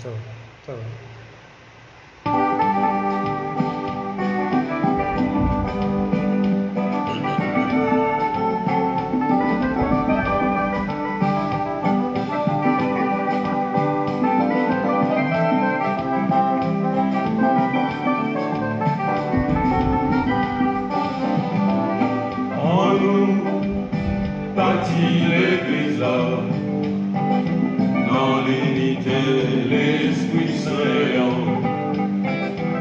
Ça va, ça va. En nous bâtit l'Église dans l'unité l'Esprit Saint.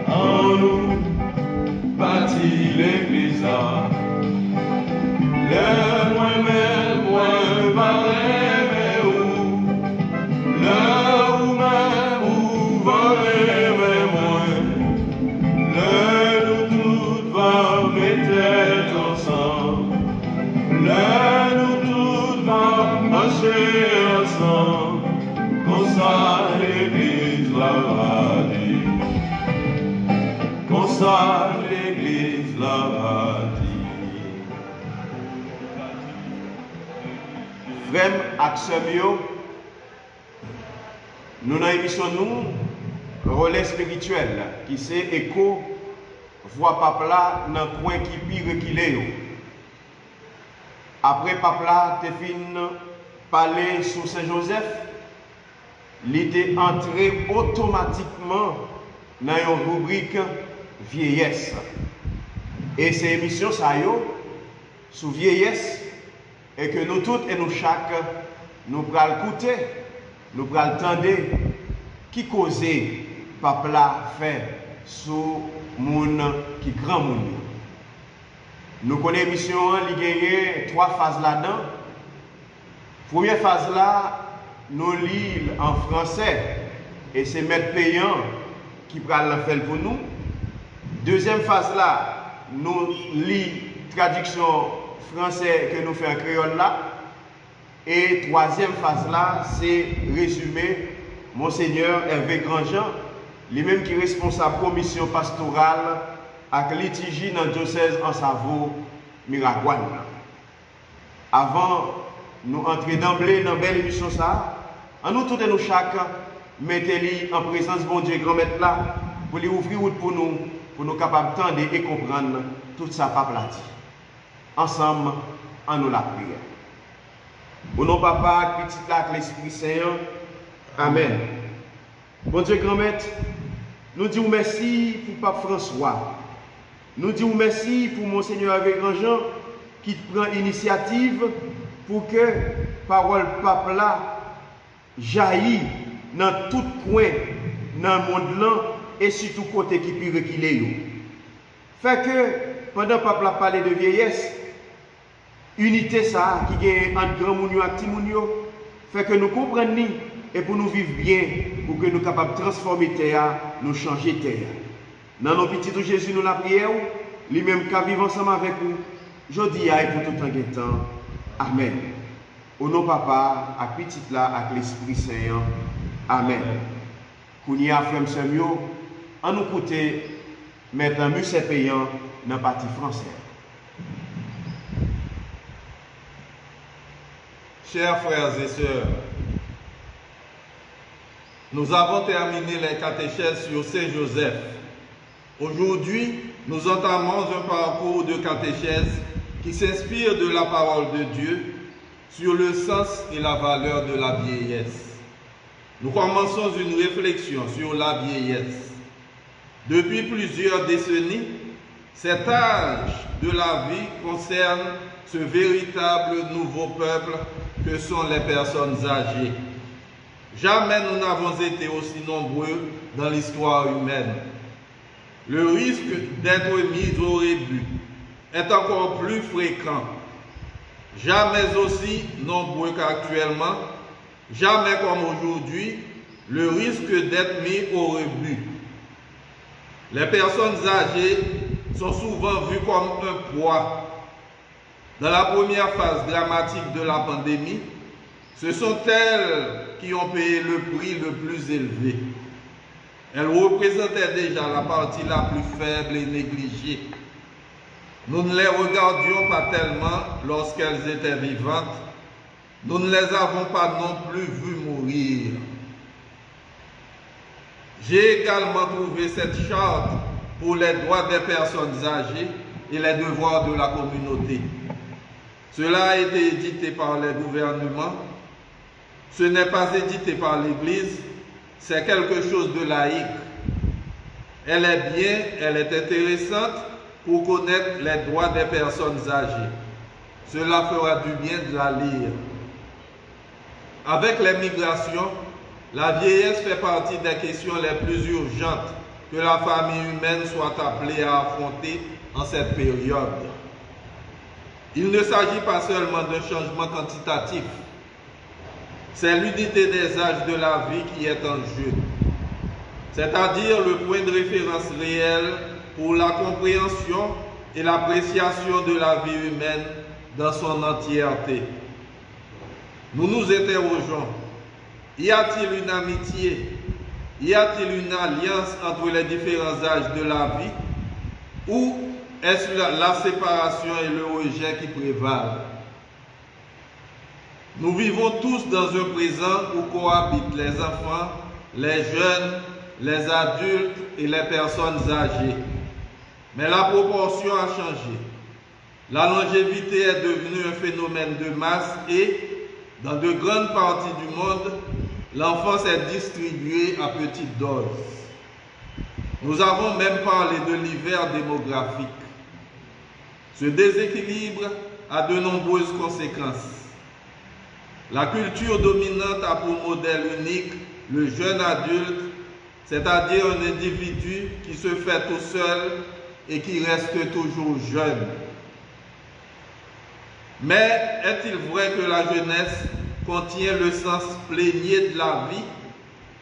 En nous bâtit l'Église, le moi-même, moi va où, là où même où va moi, le nous tous va mettre ensemble, le nous tous va marcher ensemble, comme ça l'Église la dit, comme ça l'Église la dit. Frère Axemio, nous dans l'émission nous, relais spirituel, qui c'est écho, voix papa dans le coin qui pire qu'il est. Après papa, te fin parler sur Saint-Joseph, il était entré automatiquement dans une rubrique vieillesse. Et ces émissions, ça y est, sur vieillesse, et que nous toutes et nous chaque, nous prenons écouter, nous prenons entendre, qui causait papa fait sur moun qui grand monde. Nous connaissons l'émission, il y a 3 phases là-dedans. Première phase là, nous lisons en français et c'est maître payant qui prend la faire pour nous. Deuxième phase là, nous lisons traduction français que nous faisons en créole là. Et troisième phase là, c'est résumé Monseigneur Hervé Grandjean, lui-même qui est responsable de la commission pastorale avec litige dans le diocèse en Savo, Miragouane. Avant nous entrer d'emblée dans une belle émission, en nous tous et nous chaque, mettez-les en présence de bon Dieu grand maître là, pour lui ouvrir route pour nous capables d'entendre et comprendre tout ça pas dit. Ensemble, en nous la prière. Au nom papa, petit là, l'Esprit Saint. Amen. Bon Dieu grand maître, nous disons merci pour Pape François. Nous disons merci pour Monseigneur Hervé Grandjean qui prend l'initiative pour que parole pape là jaillit dans tout coin dans le monde là et surtout côté qui pire qu'il est. Fait que pendant que pape là parlé de vieillesse, unité ça qui est entre grand moun et petit moun fait que nous comprenons et pour nous vivre bien, pour que nous soyons capables de transformer terre, nous changer terre. Dans nos petits de Jésus, nous la prière, lui-même qui vivre ensemble avec nous, je dis à pour tout un temps. Amen. Au nom papa, à petit là, avec l'Esprit Saint. Amen. Kounia frère Samuel, en nous côté, mettre un musée payant dans la partie française. Chers frères et sœurs, nous avons terminé les catéchèses sur Saint-Joseph. Aujourd'hui, nous entamons un parcours de catéchèse qui s'inspire de la parole de Dieu sur le sens et la valeur de la vieillesse. Nous commençons une réflexion sur la vieillesse. Depuis plusieurs décennies, cet âge de la vie concerne ce véritable nouveau peuple que sont les personnes âgées. Jamais nous n'avons été aussi nombreux dans l'histoire humaine. Le risque d'être mis au rebut est encore plus fréquent. Jamais aussi nombreux qu'actuellement, jamais comme aujourd'hui, le risque d'être mis au rebut. Les personnes âgées sont souvent vues comme un poids. Dans la première phase dramatique de la pandémie, ce sont elles qui ont payé le prix le plus élevé. Elles représentaient déjà la partie la plus faible et négligée. Nous ne les regardions pas tellement lorsqu'elles étaient vivantes. Nous ne les avons pas non plus vues mourir. J'ai également trouvé cette charte pour les droits des personnes âgées et les devoirs de la communauté. Cela a été édité par les gouvernements. Ce n'est pas édité par l'Église, c'est quelque chose de laïque. Elle est bien, elle est intéressante pour connaître les droits des personnes âgées. Cela fera du bien de la lire. Avec les migrations, la vieillesse fait partie des questions les plus urgentes que la famille humaine soit appelée à affronter en cette période. Il ne s'agit pas seulement d'un changement quantitatif, c'est l'unité des âges de la vie qui est en jeu, c'est-à-dire le point de référence réel pour la compréhension et l'appréciation de la vie humaine dans son entièreté. Nous nous interrogeons, y a-t-il une amitié, y a-t-il une alliance entre les différents âges de la vie, ou est-ce la séparation et le rejet qui prévalent? Nous vivons tous dans un présent où cohabitent les enfants, les jeunes, les adultes et les personnes âgées. Mais la proportion a changé. La longévité est devenue un phénomène de masse et, dans de grandes parties du monde, l'enfance est distribuée à petite dose. Nous avons même parlé de l'hiver démographique. Ce déséquilibre a de nombreuses conséquences. La culture dominante a pour modèle unique le jeune adulte, c'est-à-dire un individu qui se fait tout seul et qui reste toujours jeune. Mais est-il vrai que la jeunesse contient le sens plénier de la vie,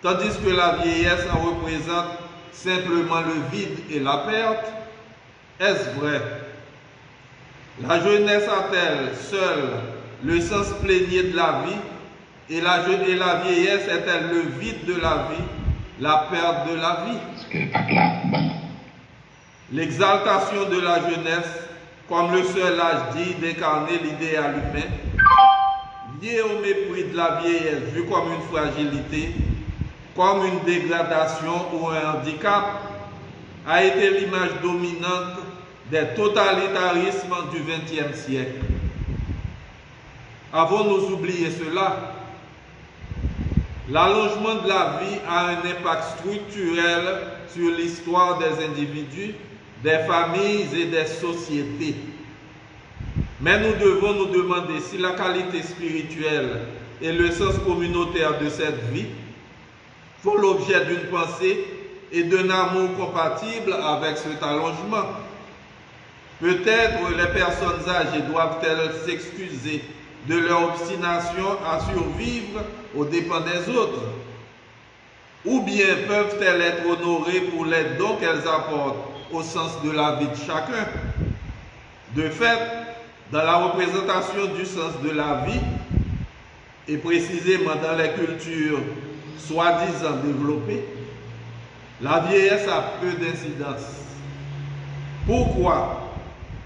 tandis que la vieillesse en représente simplement le vide et la perte? Est-ce vrai? La jeunesse a-t-elle seule le sens plénier de la vie et la vieillesse est-elle le vide de la vie, la perte de la vie? L'exaltation de la jeunesse comme le seul âge dit d'incarner l'idéal humain, lié au mépris de la vieillesse vue comme une fragilité, comme une dégradation ou un handicap, a été l'image dominante des totalitarismes du XXe siècle. Avons-nous oublié cela? L'allongement de la vie a un impact structurel sur l'histoire des individus, des familles et des sociétés. Mais nous devons nous demander si la qualité spirituelle et le sens communautaire de cette vie font l'objet d'une pensée et d'un amour compatible avec cet allongement. Peut-être les personnes âgées doivent-elles s'excuser de leur obstination à survivre aux dépens des autres, ou bien peuvent-elles être honorées pour les dons qu'elles apportent au sens de la vie de chacun. De fait, dans la représentation du sens de la vie, et précisément dans les cultures soi-disant développées, la vieillesse a peu d'incidence. Pourquoi?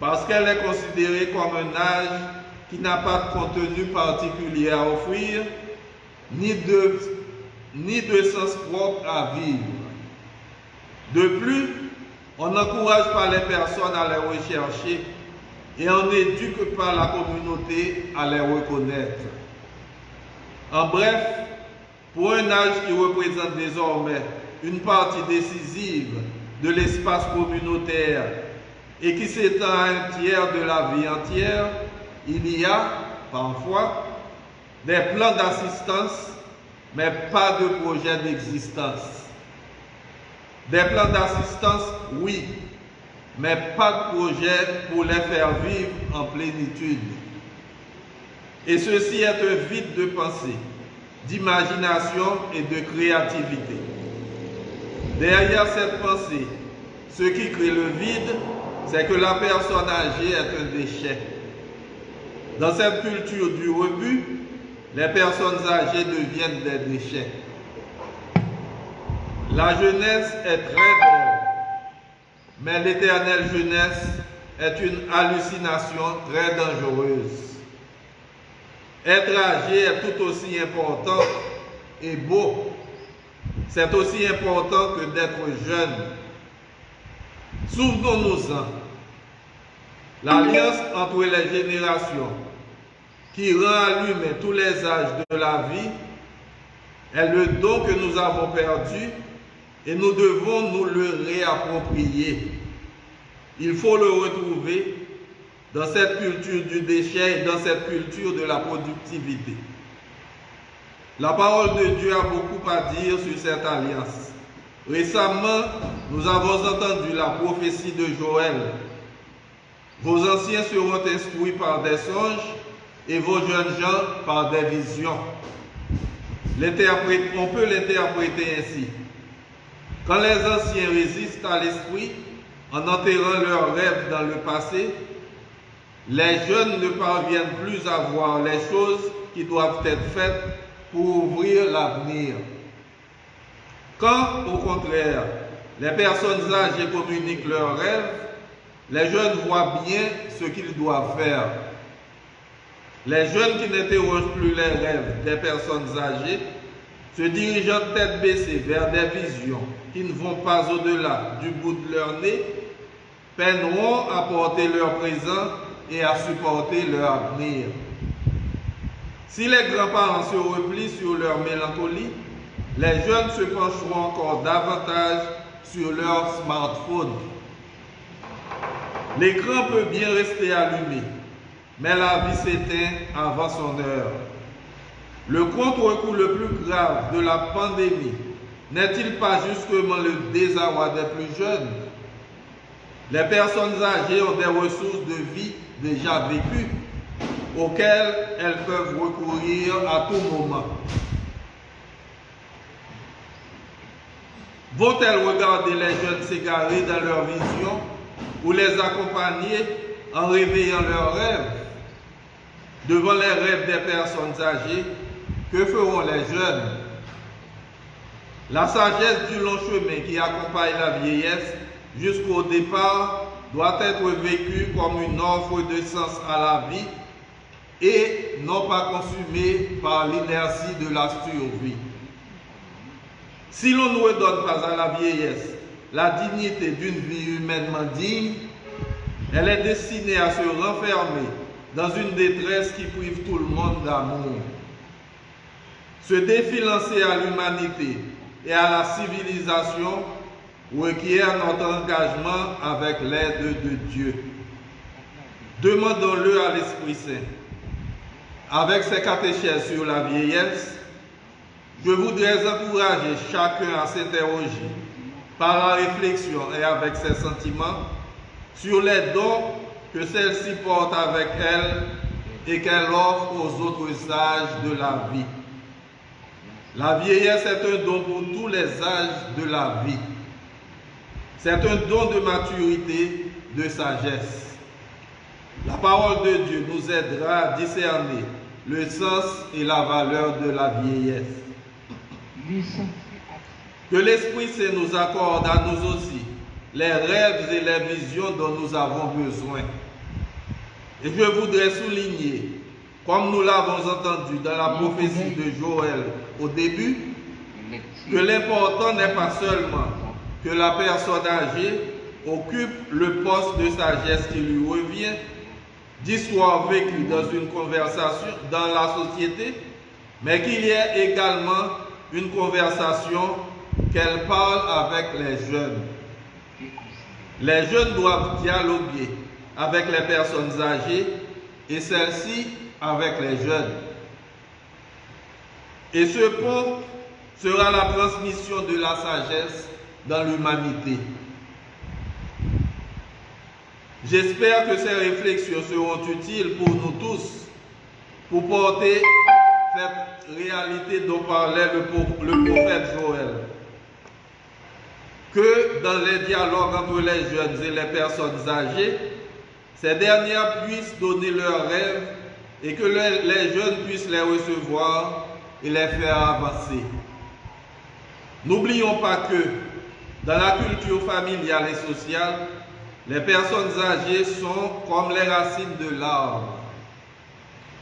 Parce qu'elle est considérée comme un âge qui n'a pas de contenu particulier à offrir, ni de sens propre à vivre. De plus, on n'encourage pas les personnes à les rechercher et on n'éduque pas la communauté à les reconnaître. En bref, pour un âge qui représente désormais une partie décisive de l'espace communautaire et qui s'étend à un tiers de la vie entière, il y a, parfois, des plans d'assistance, mais pas de projet d'existence. Des plans d'assistance, oui, mais pas de projet pour les faire vivre en plénitude. Et ceci est un vide de pensée, d'imagination et de créativité. Derrière cette pensée, ce qui crée le vide, c'est que la personne âgée est un déchet. Dans cette culture du rebut, les personnes âgées deviennent des déchets. La jeunesse est très belle, mais l'éternelle jeunesse est une hallucination très dangereuse. Être âgé est tout aussi important et beau. c'est aussi important que d'être jeune. Souvenons-nous-en, l'alliance entre les générations qui rend à l'humain tous les âges de la vie est le don que nous avons perdu et nous devons nous le réapproprier. Il faut le retrouver dans cette culture du déchet et dans cette culture de la productivité. La parole de Dieu a beaucoup à dire sur cette alliance. Récemment, nous avons entendu la prophétie de Joël. Vos anciens seront instruits par des songes et vos jeunes gens par des visions. On peut l'interpréter ainsi. Quand les anciens résistent à l'esprit, en enterrant leurs rêves dans le passé, les jeunes ne parviennent plus à voir les choses qui doivent être faites pour ouvrir l'avenir. Quand, au contraire, les personnes âgées communiquent leurs rêves, les jeunes voient bien ce qu'ils doivent faire. Les jeunes qui n'interrogent plus les rêves des personnes âgées, se dirigeant tête baissée vers des visions qui ne vont pas au-delà du bout de leur nez, peineront à porter leur présent et à supporter leur avenir. Si les grands-parents se replient sur leur mélancolie, les jeunes se pencheront encore davantage sur leur smartphone. L'écran peut bien rester allumé, mais la vie s'éteint avant son heure. Le contre-coup le plus grave de la pandémie n'est-il pas justement le désarroi des plus jeunes? Les personnes âgées ont des ressources de vie déjà vécues, auxquelles elles peuvent recourir à tout moment. Vont-elles regarder les jeunes s'égarer dans leur vision ou les accompagner en réveillant leurs rêves? Devant les rêves des personnes âgées, que feront les jeunes? La sagesse du long chemin qui accompagne la vieillesse jusqu'au départ doit être vécue comme une offre de sens à la vie et non pas consumée par l'inertie de la survie. Si l'on ne redonne pas à la vieillesse la dignité d'une vie humainement digne, elle est destinée à se renfermer dans une détresse qui prive tout le monde d'amour. Ce défi lancé à l'humanité et à la civilisation requiert notre engagement avec l'aide de Dieu. Demandons-le à l'Esprit Saint. Avec ses catéchèses sur la vieillesse, je voudrais encourager chacun à s'interroger par la réflexion et avec ses sentiments sur les dons que celle-ci porte avec elle et qu'elle offre aux autres âges de la vie. La vieillesse est un don pour tous les âges de la vie. C'est un don de maturité, de sagesse. La parole de Dieu nous aidera à discerner le sens et la valeur de la vieillesse. Que l'Esprit Saint nous accorde à nous aussi les rêves et les visions dont nous avons besoin. Et je voudrais souligner, comme nous l'avons entendu dans la prophétie de Joël au début, que l'important n'est pas seulement que la personne âgée occupe le poste de sagesse qui lui revient, d'histoire vécue dans une conversation dans la société, mais qu'il y ait également une conversation qu'elle parle avec les jeunes. Les jeunes doivent dialoguer avec les personnes âgées et celles-ci avec les jeunes. Et ce pont sera la transmission de la sagesse dans l'humanité. J'espère que ces réflexions seront utiles pour nous tous, pour porter cette réalité dont parlait le prophète Joël. Que dans les dialogues entre les jeunes et les personnes âgées, ces dernières puissent donner leurs rêves et que les jeunes puissent les recevoir et les faire avancer. N'oublions pas que dans la culture familiale et sociale, les personnes âgées sont comme les racines de l'arbre.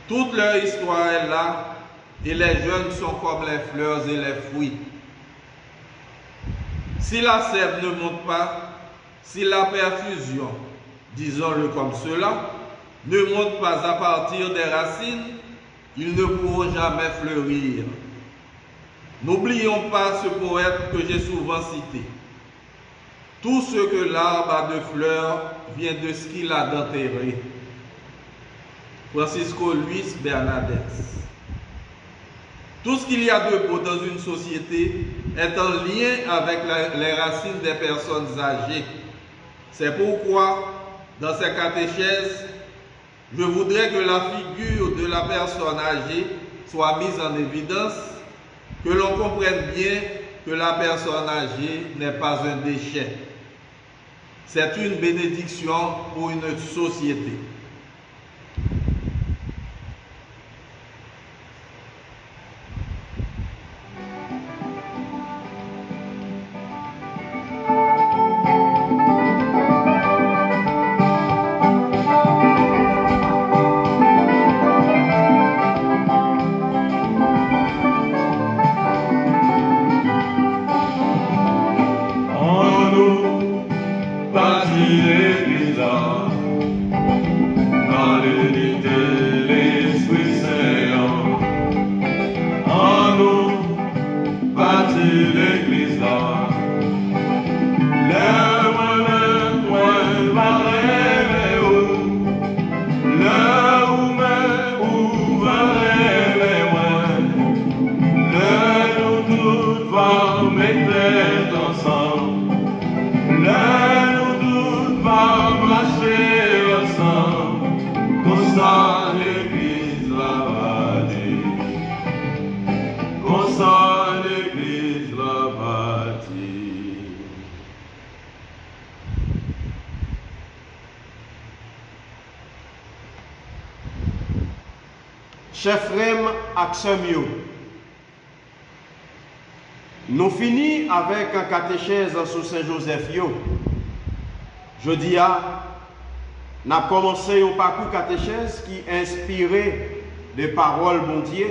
Toute leur histoire est là et les jeunes sont comme les fleurs et les fruits. Si la sève ne monte pas, si la perfusion, disons-le comme cela, ne monte pas à partir des racines, ils ne pourront jamais fleurir. N'oublions pas ce poète que j'ai souvent cité. Tout ce que l'arbre a de fleurs vient de ce qu'il a d'enterré. Francisco Luis Bernadette. Tout ce qu'il y a de beau dans une société est en lien avec les racines des personnes âgées. C'est pourquoi, dans ces catéchèses, je voudrais que la figure de la personne âgée soit mise en évidence, que l'on comprenne bien que la personne âgée n'est pas un déchet. C'est une bénédiction pour une société. Chers frères Axamio, nous finissons avec un catéchèse sur Saint-Joseph. Je dis nous avons commencé au parcours catéchèse qui inspiré des paroles bon Dieu,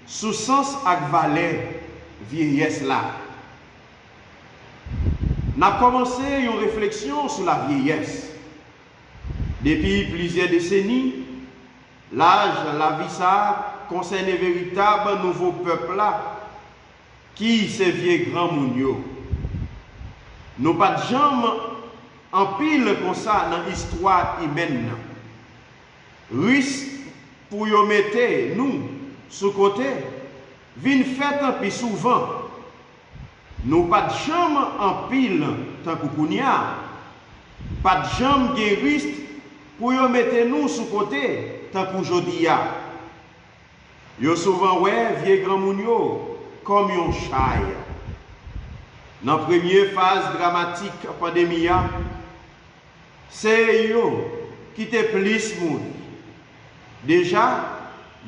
sous sens ak valet vieillesse là. Nous avons commencé une réflexion sur la vieillesse. Depuis plusieurs décennies, l'âge, la vie, ça concerne un véritable nouveau peuple là, qui se vieux grand mounio. Nous pas de jambes en pile comme ça dans l'histoire humaine. Risque pour y mettre nous sous côté, vin fait un peu souvent. Nous pas de jambes en pile tant que kounya. Pas de jambes guériste pour y mettre nous sous côté. Tant qu'aujourd'hui, yo souvent ouais vieux grand mounio comme un chai. Dans la première phase dramatique pandémie, c'est yo qui te plus moun. Déjà,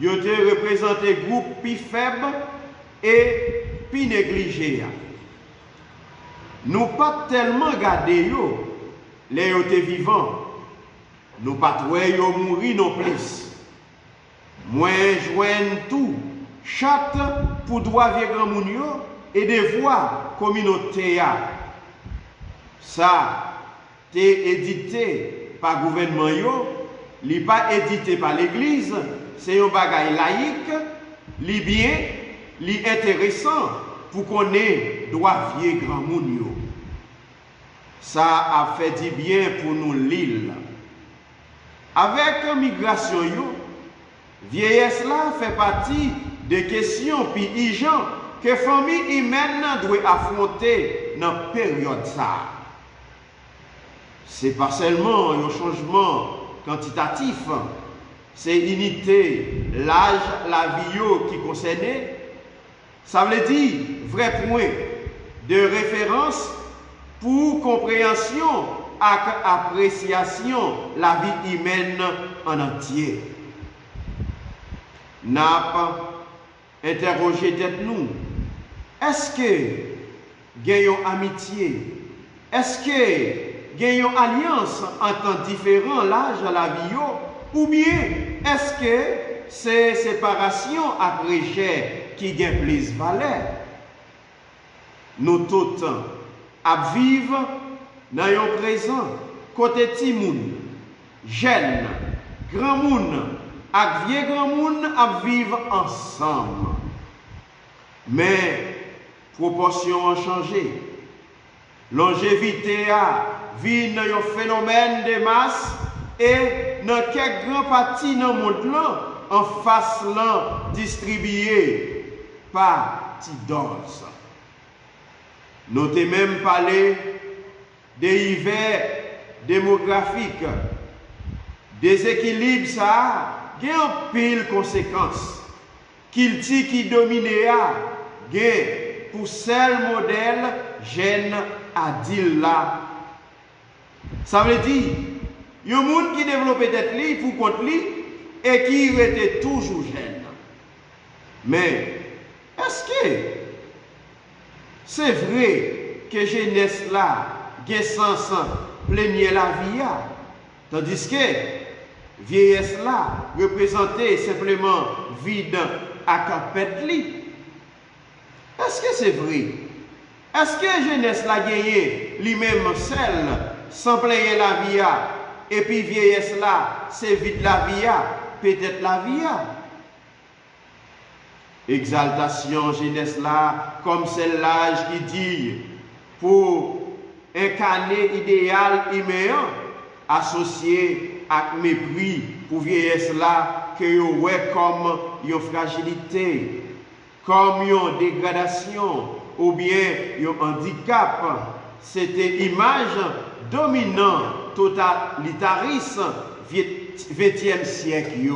yo te représenté groupe plus faible et plus négligé. Nous pas tellement gardé yo les yo te vivants. Nous pas trouver yo mourir non plus. Moins joindre tout, chatte pour droit vieux grand moun yo et devoir communautaire. Ça, t'es édité par le gouvernement yo, li pas édité par l'église, c'est un bagage laïque, li bien, li intéressant pour qu'on ait droit vieux grand moun yo. Ça a fait du bien pour nous l'île. Avec migration, vieillesse là fait partie des questions puis que la famille humaine doit affronter dans la période ça. Ce n'est pas seulement un changement quantitatif, c'est l'unité, l'âge, la vie qui concerne. Ça veut dire vrai point de référence pour compréhension et appréciation la vie humaine en entier. N'a interrogé tête nous. Est-ce que gagnons amitié? Est-ce que gagnons alliance entre différents l'âge de la vie? Ou bien est-ce que c'est séparation après chair qui gagne plus valeur? Nous tous à vivre dans un présent, côté petit moun, jeune, grand moun, ak vieux grand moun à vivre ensemble. Mais proportion a changé. Longévité a vu dans un phénomène de masse et dans quelques grands parties dans le monde là, en face là, distribué par Tidose. Nous avons même parlé des hivers démographiques, des équilibres, ça a une pile conséquences. Qu'il dit qui dominait a pour seul modèle jeune à dire là. Ça veut dire, il y a des gens qui développent tête li pour compte li et qui étaient toujours jeunes. Mais est-ce que c'est vrai que jeunesse là, qui sens pleignait la vie, tandis que vieillesse là représentait simplement vide à capette li? Est-ce que c'est vrai? Est-ce que jeunesse la gagné lui-même seul, sans player la vie, et puis vieillesse là, c'est vide la vie, peut-être la vie? Exaltation jeunesse là, comme c'est l'âge qui dit, pour incarner idéal immédiat, associé à mépris pour vieillesse là, que vous voyez comme une fragilité, comme une dégradation ou bien un handicap. C'était image dominante, totalitariste 20e siècle.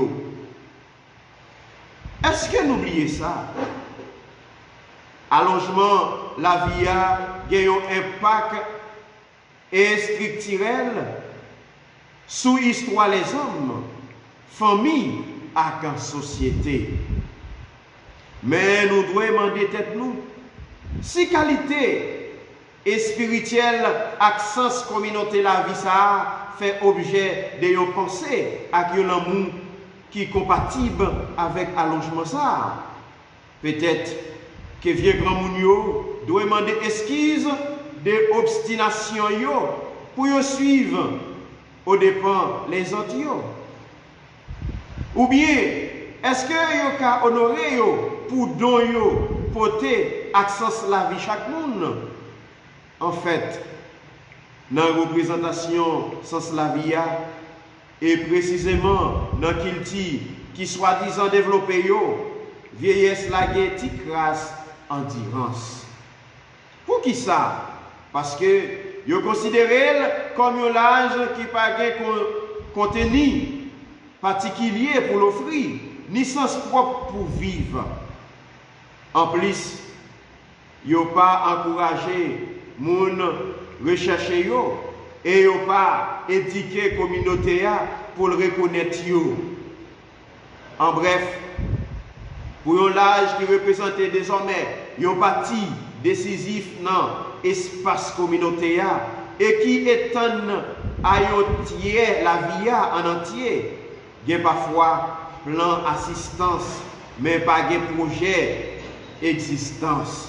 Est-ce que nous oublions ça? Allongement, la vie a un impact structurel sur l'histoire des hommes, famille et la société. Mais nous devons demander tête nous, si qualité et spirituelle accent communauté la vie ça fait objet de nos pensées avec un amour qui est compatible avec allongement ça. Peut-être que vieux grand moun yo doit demander excuse de obstination yo pour yo suivre au dépend les autres yo. Ou bien est-ce que yo ka honorer yo pour don yo porter accès la vie chaque monde? En fait, dans la représentation sens la vie et précisément dans qu'il qui soi-disant développé yo, vieillesse la guetti crasse endurance. Pour qui ça? Parce que yo considéré comme un âge qui pas contenu particulier pour l'offrir, ni sens propre pour vivre. En plus, yo pas encouragé moun rechercher yo et yo pas éduqué communauté pour le reconnaître yo. En bref, pour un âge qui représentait désormais un parti décisif dans l'espace communautaire et qui étonne à la vie en entier, il y a parfois plan assistance, mais pas de projet existence.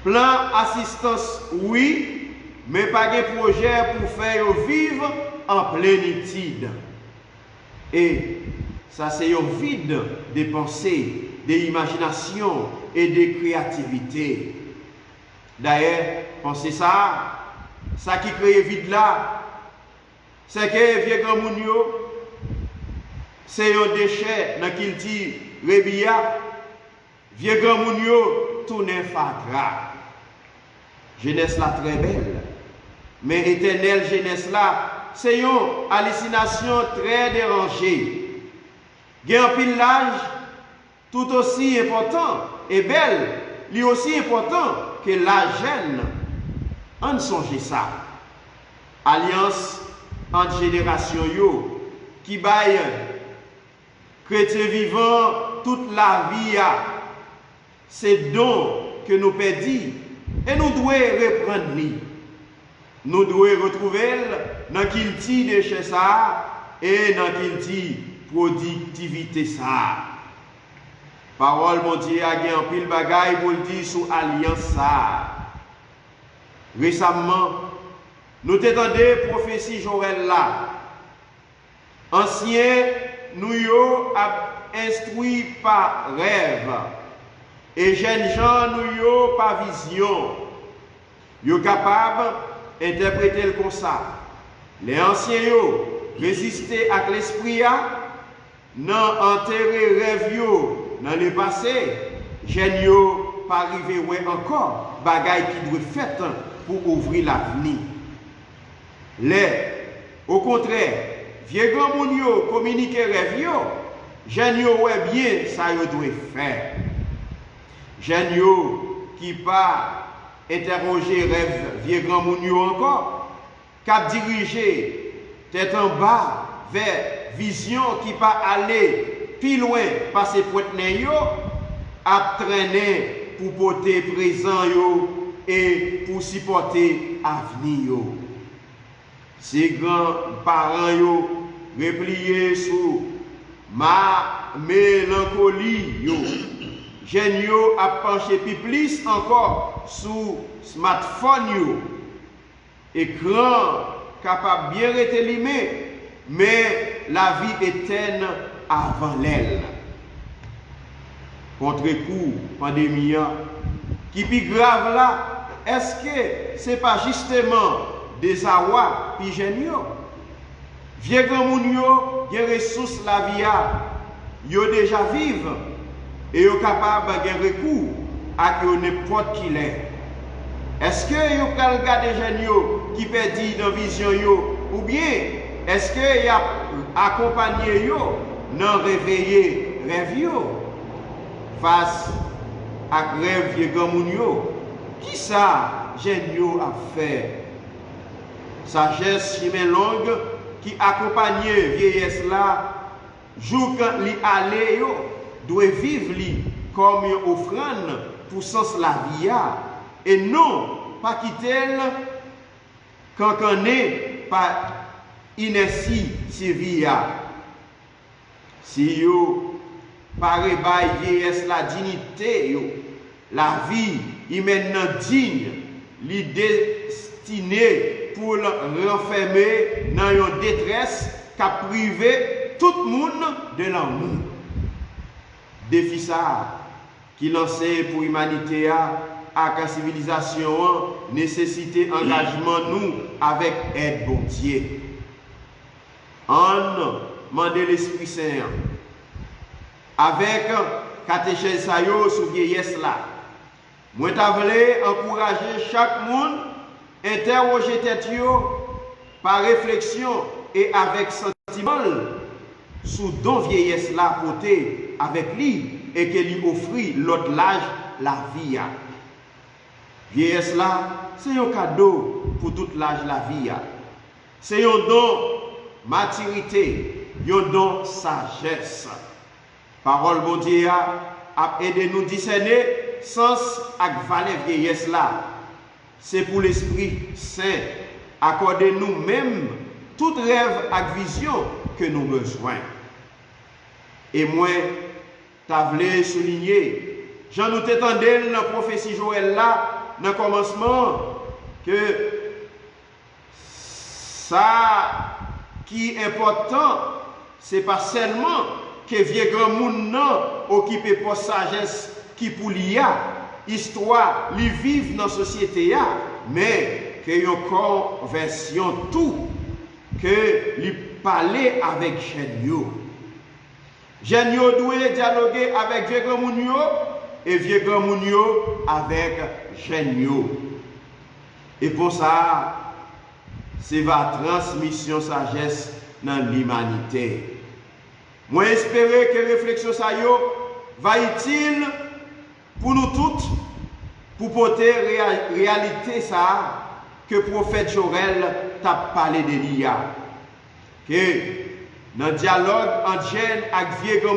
Plan assistance, oui, mais pas de projet pour faire vivre en plénitude. Et ça, c'est un vide de pensée, d'imagination et de créativité. D'ailleurs, pensez ça qui crée vide là, c'est que vieux grand moun yo, c'est un déchet dans qu'il dit Rebia, vieux grand moun yo tourne fatra. Jeunesse là très belle, mais éternelle jeunesse là, c'est une hallucination très dérangée. Un pillage tout aussi important et belle, lui aussi important que la jeune. On songe ça. Alliance entre générations yo, qui baille chrétien vivant toute la vie, c'est don que nous perdons et nous devons reprendre. Nous devons retrouver dans qu'il dit de chez ça et dans qu'il dit productivité ça. Parole mon Dieu a gagné un pile bagaille pour le dire sur alliance ça. récemment, nous t'étendons prophétie Joël là. Ancien, nous yo a instruit par rêve. Et jeunes gens, nous yo par vision. Yo capable d'interpréter le comme ça. Les anciens yo résister à l'esprit non enterrer rêve yo dans le passé. Jeunes yo pas arrivé ouais encore bagaille qui doit faire pour ouvrir l'avenir. Au contraire, vieux grand moun yo communiquer rêve yo, jeunes yo ouais bien ça yo doit faire. Jeunes yo qui pas interroger rêve vieux grand moun yo encore, cap diriger tête en bas vers vision qui pas aller plus loin passer pointe yo, a traîner pour porter présent yo et pour supporter avenir yo. Ces grands-parents yo repliés sur ma mélancolie yo. Jeunes yo a penché plus encore sur smartphone yo. Écran capable bien rester limé, mais la vie éteinte avant l'aile. Contre-coup, pandémie, qui est plus grave là, est-ce que ce n'est pas justement des awa puis jeunes yo? Vieux grand moun yo, gen ressources la vie yo déjà vivent et yo capable gen recours à n'importe qui l'est. Est-ce que yo pral regarder jeunes yo qui perdu dans vision yo ou bien est-ce que y a accompagné yo dans réveiller rêve yo face à rêve vieux grand moun yo? Qui ça jeunes yo a fait? Sagesse chemin longue qui accompagne vieillesse là, jour quand li aller yo, doit vivre li comme une offrande pour sens la vie et non pas quitter quand on est par inertie si vie. Si yo pare bay vieillesse la dignité yo, la vie y maintenant digne, li destiné pour renfermer dans une détresse qui a privé tout le monde de l'amour. Défi ça qui lancé pour l'humanité à la civilisation nécessité engagement nous avec aide bon Dieu. En demande l'Esprit Saint avec catéchèse sa yo sur vieillesse là. Moi ta voulais encourager chaque monde interroger tête par réflexion et avec sentiment sous don vieillesse la côté avec lui et que lui offrit l'autre l'âge la vie. Vieillesse là, c'est un cadeau pour toute l'âge la vie. C'est un don maturité, un don sagesse. Parole bon Dieu a aidé nous discerner sens ak valeur vieillesse là. C'est pour l'Esprit Saint. Accordez-nous même tout rêve et vision que nous avons besoin. Et moi, t'as voulu souligner, j'en nous t'étendais dans la prophétie Joël là, dans le commencement, que ça qui est important, c'est pas seulement que vieux grand monde occupé pour sagesse qui pour l'IA, histoire, li vivent dans la société, mais que y a encore version tout, que li parler avec Genio. Genio doit dialoguer avec vieux grand moun yo, et vieux grand moun yo avec Genio. Et pour ça, c'est la transmission sagesse dans l'humanité. Moi, j'espère que la réflexion ça yo va utile pour nous toutes, pour porter réalité ça que le prophète Joël t'a parlé de l'IA. Que dans le dialogue entre jeunes et vieux grand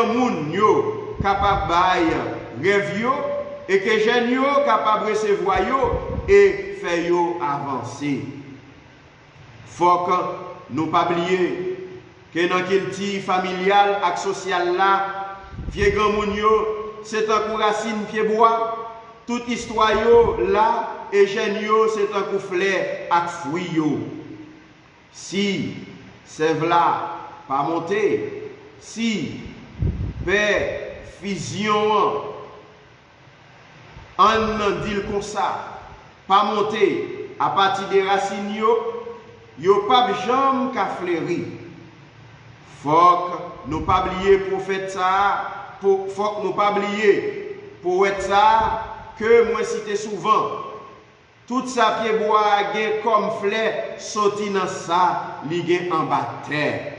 moun yo capable de rêve et que jeunes yo capable de recevoir et faire avancer. Faut que nous ne pas oublier que dans le petit familial et social là, vieux grand moun yo c'est un racine pied bois, toute histoire là, et jeune c'est un couflet à fruit. Si c'est là, pas monter, si fusion en dit comme ça, pas monter à partir des racines, yo pas jamais qu'à fleurir. Faut que nous pas oublier prophète ça, faut que nous pas oublier poète ça que moi cité souvent. Tout ça pied bois comme fleur sorti dans ça, li en bas terre.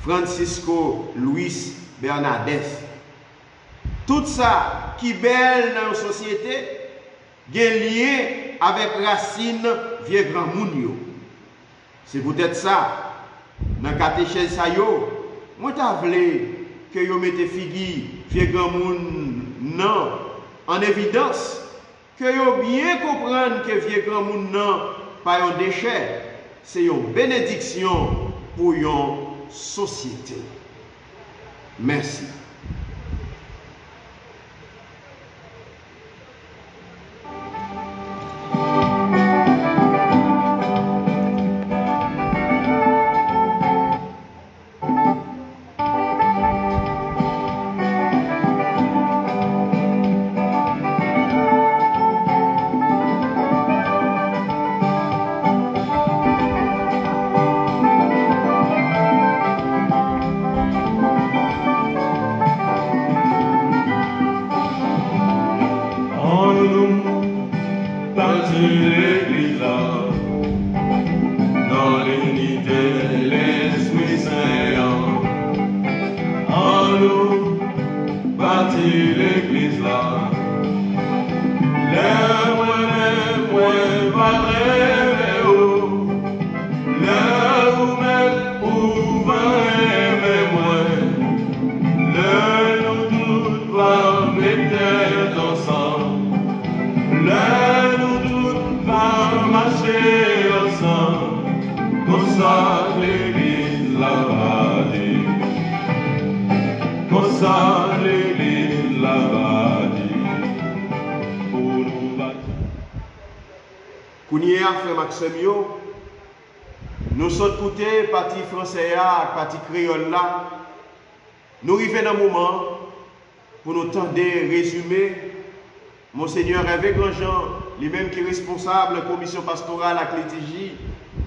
Francisco Luis Bernadette. Tout ça qui belle dans la société, est lié avec racine vieux grand moun. C'est peut-être ça, dans le catéchèse ça yo, moi t'as voulu que yo mette figure vieux grand moun non en évidence, que yo bien comprendre que vieux grand moun non pas un déchet, c'est une bénédiction pour une société. Merci. Nous sommes écoutés parti français et parti créole là. Nous arrivons dans un moment pour nous tendre résumer. Monseigneur Hervé Grandjean, lui-même qui est responsable de la commission pastorale à Clétigie,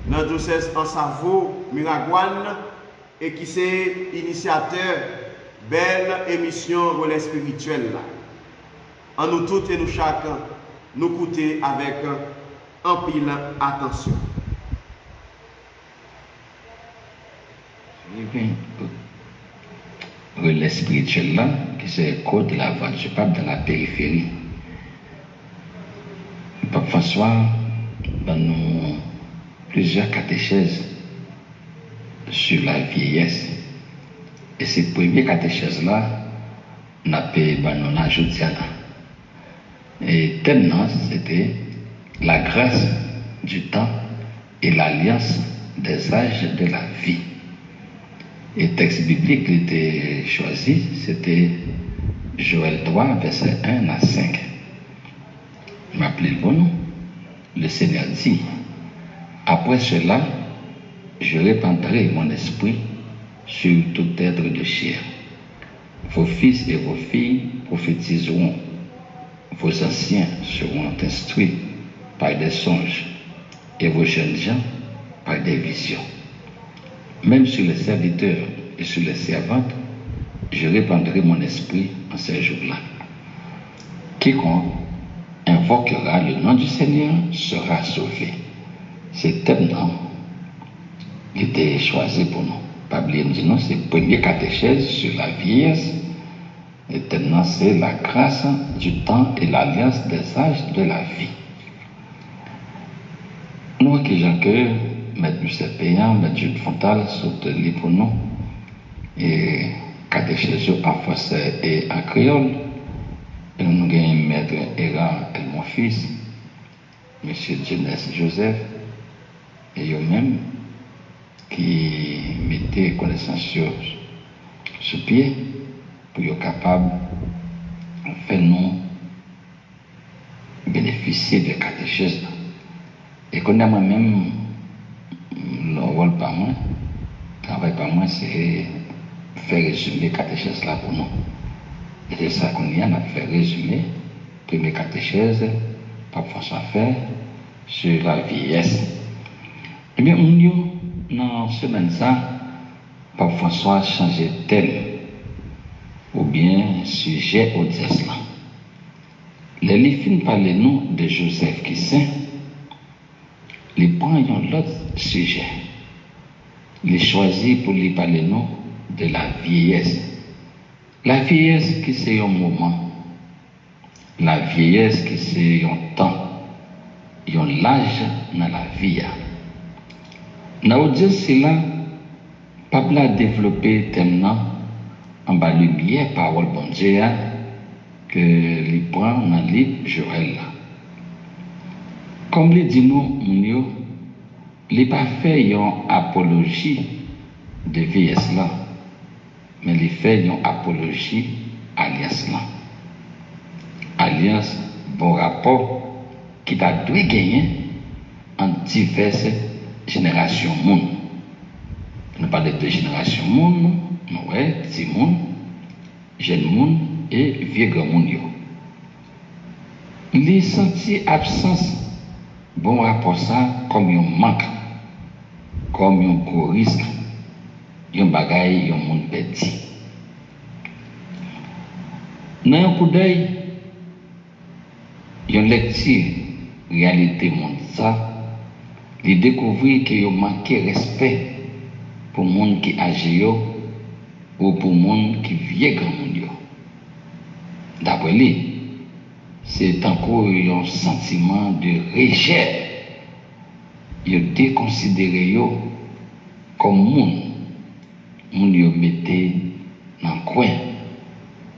dans le diocèse en Savo, Miragouane, et qui est initiateur de belle émission relais spirituelle là. En nous tous et nous chacun, nous écouter avec en pile attention. Relais spirituel là, qui c'est le code de la voie du pape dans la périphérie. Le pape François, dans nous plusieurs catéchèses sur la vieillesse. Et ces premières catéchèses là, on a payé dans la journée. Et tellement c'était la grâce du temps et l'alliance des âges de la vie. Et le texte biblique qui était choisi, c'était Joël 3, verset 1 à 5. Je m'appelais le bon nom. Le Seigneur dit, après cela, je répandrai mon esprit sur tout être de chair. Vos fils et vos filles prophétiseront. Vos anciens seront instruits par des songes et vos jeunes gens par des visions. Même sur les serviteurs et sur les servantes, je répandrai mon esprit en ces jours-là. Quiconque invoquera le nom du Seigneur sera sauvé. C'est tellement qui était choisi pour nous. Pas oublier de dire, c'est le premier catéchèse sur la vieillesse. Et tellement c'est la grâce du temps et l'alliance des âges de la vie. Nous qui j'en que Maître M. Payant, Maître Jules Fontal, sont les pour nous. Et catéchèse en français et en créole. Et nous avons Maître Héran et mon fils, M. Jeunesse Joseph, et eux-mêmes qui mettaient connaissance sur pied pour être capable de faire nous bénéficier de catéchèse. Et qu'on a moi-même, le rôle par moi, le travail par moi, c'est faire résumer catéchèse là pour nous. Et c'est ça qu'on y a fait résumer, première catéchèse, Pape François fait sur la vieillesse. Eh bien, dans la semaine ça, Pape François a changé de thème, ou bien sujet au disque là. Les livres parlent nous de Joseph qui saint, les prend un autre sujet. Les choisit pour lui parler nous de la vieillesse. La vieillesse qui c'est un moment. La vieillesse qui c'est un temps. Un l'âge dans la vie. Dans l'audience là, Pape a développé thème en bas lumière parole bon Dieu que les prend dans le livre Joël là. Comme les dit nous, il n'a pas fait une apologie de vieillesse là, mais il fait une apologie alliance là. Alliance, bon rapport qui t'a dû gagner en diverses générations monde. Nous parlons de générations monde, ouais, petit monde, jeune monde et vieux grand monde. Il a senti absence bon rapport ça comme un manque, comme un gros risque, un bagaille, un monde perdu. Dans un coup d'œil, une lecture réalité monde ça, il découvrir qu'il y a manqué respect pour le monde qui agit ou pour le monde qui vient grand monde. D'après lui, c'est encore un sentiment de rejet. Il déconsidéré comme monde. Monde yo mettait dans le coin.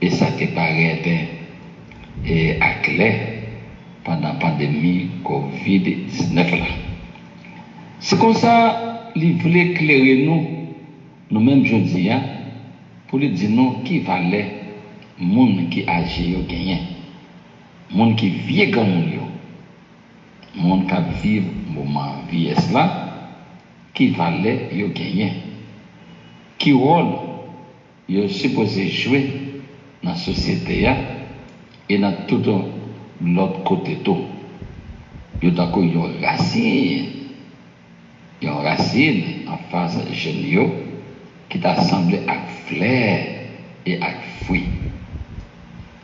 Et ça te paraît à clair pendant la pandémie COVID-19 là. C'est comme ça qu'il voulait éclairer nous-mêmes aujourd'hui, pour lui dire nous qui valait monde qui agit au gagné. Monde qui vit grand monde qui vit moment vieillesse là, qui valait yo gagné. Qui rôle yo supposé jouer dans la société et dans tout l'autre côté tout. Yo d'accord yo racine en face jeune yo qui t'a semblé avec fleur et avec fruit.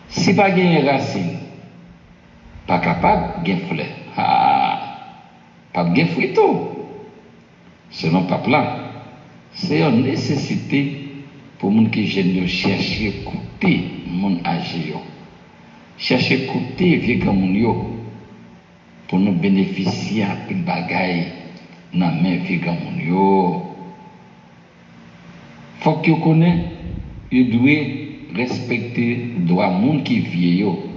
Si pas gagner racine, pas capable de fleur. Pas de fruit tout. Selon Pape là, c'est une nécessité pour les gens qui jeune chercher à écouter mon âgé. Chercher à écouter vieux gens pour nous bénéficier d'une bagaille dans la main vieux gens. Il faut que vous connaissiez, vous devez respecter le droit de gens qui vieillissent.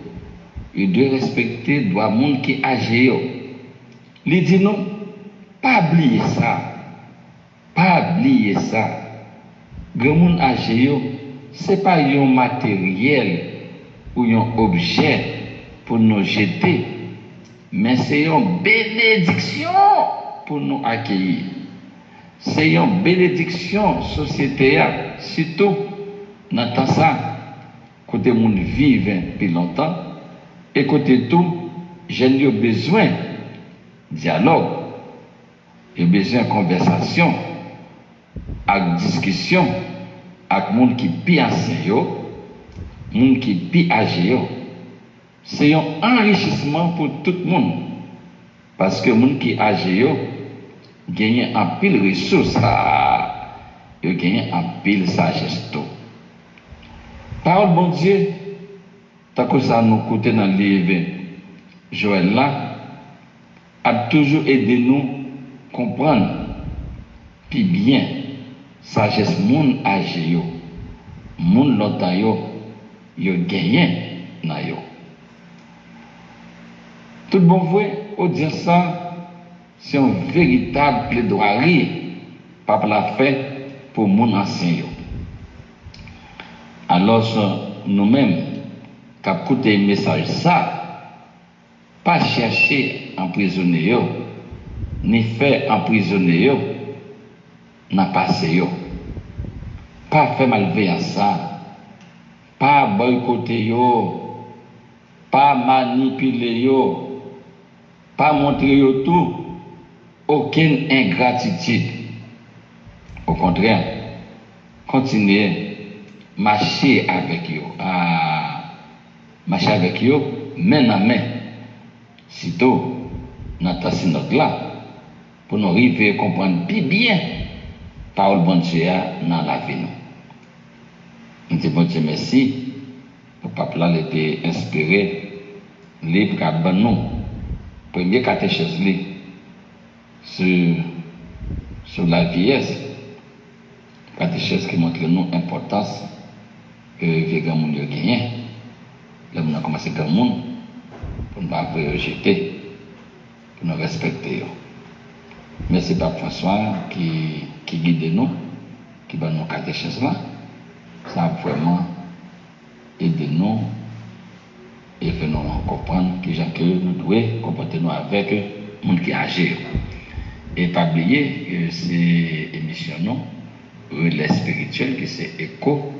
Vous devez respecter le droit de gens qui âgés. Il dit non, pas oublier ça. Pas oublier ça. Grand monde âgé, ce n'est pas un matériel ou un objet pour nous jeter, mais c'est une bénédiction pour nous accueillir. C'est une bénédiction sociétaire, surtout dans temps ça, côté monde vivent depuis longtemps, et côté tout, j'ai besoin de dialogue, j'ai besoin de conversation, avec discussion, avec les gens qui sont plus anciens, les gens qui sont plus âgés. C'est un enrichissement pour tout le monde. Parce que les gens qui sont âgés gagnent un pile de ressources, ils gagnent un pile de sagesse. Parole bon Dieu, tant que ça nous coûte dans le livre Joël là, a toujours aidé nous à comprendre puis bien sagesse moun âgé yo, moun longtemps yo gagné na yo. Tout bon vrai, au dire ça, c'est un véritable plaidoirie Pape l'a fait pour moun ancien yo. Alors nous-mêmes, qui écoutons le message ça, pas chercher chercher emprisonner, ni faire emprisonner, n'a passé. Pas faire malveillant ça, pas boycotter, pas manipuler, pas montrer tout, aucune ingratitude. Au contraire, continuez, marcher avec eux, marcher avec eux, main en main, sitôt, dans ta synode là, pour nous arriver à comprendre bien parole bon Dieu dans la vie. Nous disons bon Dieu merci, le pape là était inspiré, libre à nous, premier catéchèse sur la vieillesse, catéchèse qui montre nous l'importance que les grands monde gagnent. Là, nous avons commencé grand monde pour ne pas rejeter, pour nous respecter. Merci Pape François qui guide nous, qui va nous catéchèse là. Ça a vraiment aidé nous et fait nous comprendre que nous devons comporter nous avec les gens qui agissent. Et pas oublier que c'est émission non, relais spirituel, qui c'est écho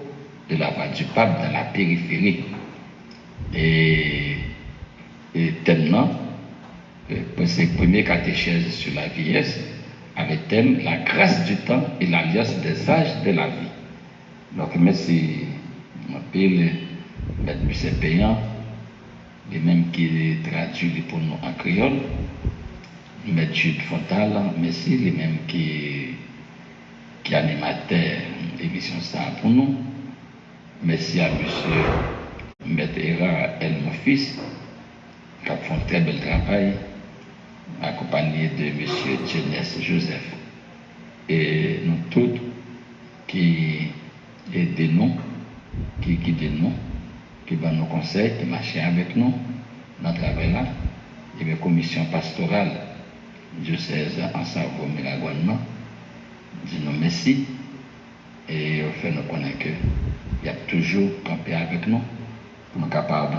de la voix du pape dans la périphérie. Et thème non, c'est le premier catéchèse sur la vieillesse, avec thème la grâce du temps et l'alliance des âges de la vie. Donc merci, je m'appelle M. Michel Payant, les mêmes qui traduit pour nous en créole. M. Jude Fontal, merci, les mêmes qui animateur l'émission ça pour nous. Merci à M. Héra El Mofis, qui a fait un très bel travail, accompagné de M. Jeunesse Joseph. Et nous tous qui aident nous, qui guident nous, qui donnent nos conseils, qui marchent avec nous dans le travail là. Et la commission pastorale diocèse en Savoie Miragouane, dit nous merci et on fait nous connaître qu'il y a toujours campé avec nous pour nous capables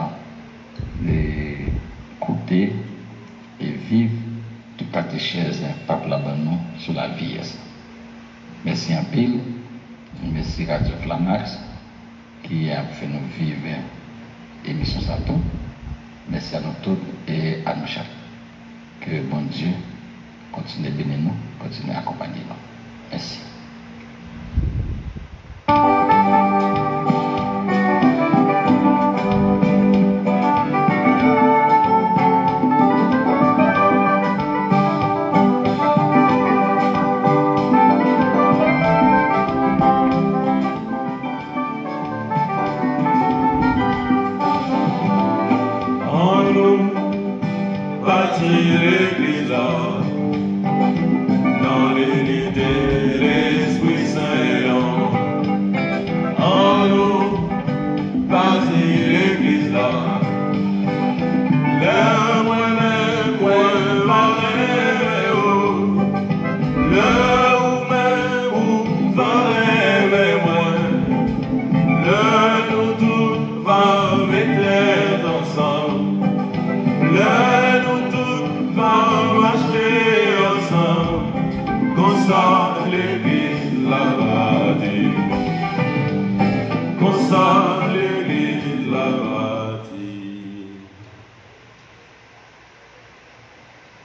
d'écouter et vivre toute catéchèse pape là-bas sur la vie. Merci en pile, merci Radio Flamax qui a fait nous vivre l'émission Satan. Merci à nous tous et à nous chaque. Que bon Dieu continue à bénir nous, continue à accompagner nous. Merci.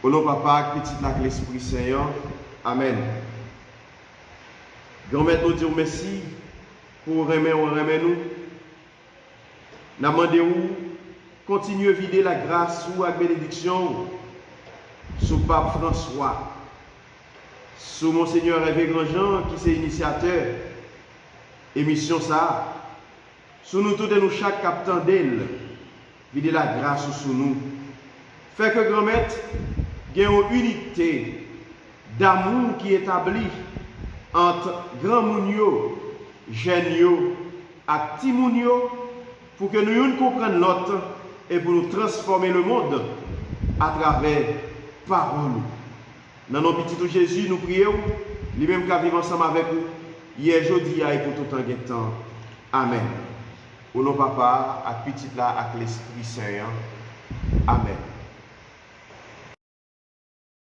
Au nom papa, petit avec l'Esprit Saint, amen. Grand-mère nous dit merci pour remettre nous. Nous demandons continuez à vider la grâce ou la bénédiction sur Pape François, sur Monseigneur Hervé Grandjean qui est initiateur émission ça, sur nous tous et nous chaque capitaine d'elle, vider la grâce sur nous. Fait que grand-mère il y a une unité d'amour qui est établie entre grand mounio, jeunes et petits mounio pour que nous comprenions l'autre et pour nous transformer le monde à travers parole. Dans nos petits Jésus, nous prions, lui-même qui a vécu ensemble avec nous, hier, jeudi, et pour tout un temps. Amen. Au nom papa, à petit là, avec l'Esprit Saint. Amen.